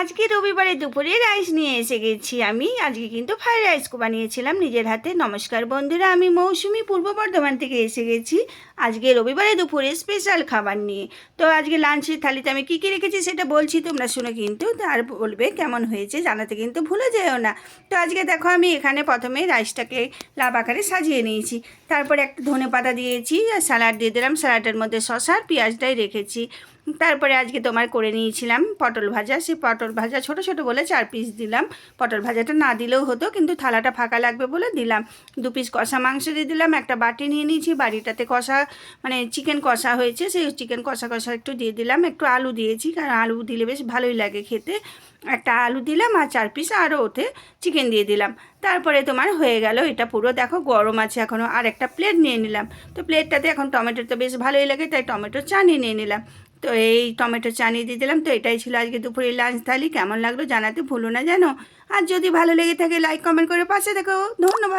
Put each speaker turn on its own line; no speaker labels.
আজকে রবিবারে দুপুরে রাইস নিয়ে এসে গেছি আমি। আজকে কিন্তু ফ্রাইড রাইস বানিয়েছিলাম নিজের হাতে। নমস্কার বন্ধুরা, আমি মৌসুমি পূর্ব বর্ধমান থেকে এসে গেছি আজকে রবিবারে দুপুরে স্পেশাল খাবার নিয়ে। তো আজকে লাঞ্চের থালিতে আমি কী কী রেখেছি সেটা বলছি, তোমরা শুনে কিন্তু আর বলবে কেমন হয়েছে, জানাতে কিন্তু ভুলে যেও না। তো আজকে দেখো আমি এখানে প্রথমে রাইসটাকে লাভ আকারে সাজিয়ে নিয়েছি, তারপরে একটা ধনেপাতা দিয়েছি আর স্যালাড দিয়ে দিলাম। স্যালাডের মধ্যে শসা আর পেঁয়াজটাই রেখেছি। তারপরে আজকে তোমার করে নিয়েছিলাম পটল ভাজা। সেই পটল ভাজা ছোট ছোট বলে 4 পিস দিলাম। পটল ভাজাটা না দিলেও হতো, কিন্তু থালাটা ফাঁকা লাগবে বলে দিলাম। 2 পিস কষা মাংস দিয়ে দিলাম। একটা বাটি নিয়ে নিয়েছি, বাটিটাতে কষা মানে চিকেন কষা হয়েছে, সেই চিকেন কষা কষা একটু দিয়ে দিলাম। একটু আলু দিয়েছি, কারণ আলু দিলে বেশ ভালোই লাগে খেতে। একটা আলু দিলাম আর 4 পিস আরও ওতে চিকেন দিয়ে দিলাম। তারপরে তোমার হয়ে গেল এটা পুরো। দেখো গরম আছে এখনও। আর একটা প্লেট নিয়ে নিলাম। তো প্লেটটাতে এখন টমেটো তো বেশ ভালোই লাগে, তাই টমেটো চাটনি নিয়ে নিলাম। তো এই টমেটো চাটনি দিয়ে দিলাম। তো এটাই ছিল আজকে দুপুরের লাঞ্চ থালি। কেমন লাগলো জানাতে ভুলো না জানো। আর যদি ভালো লেগে থাকে লাইক কমেন্ট করে পাশে দেখো। ধন্যবাদ।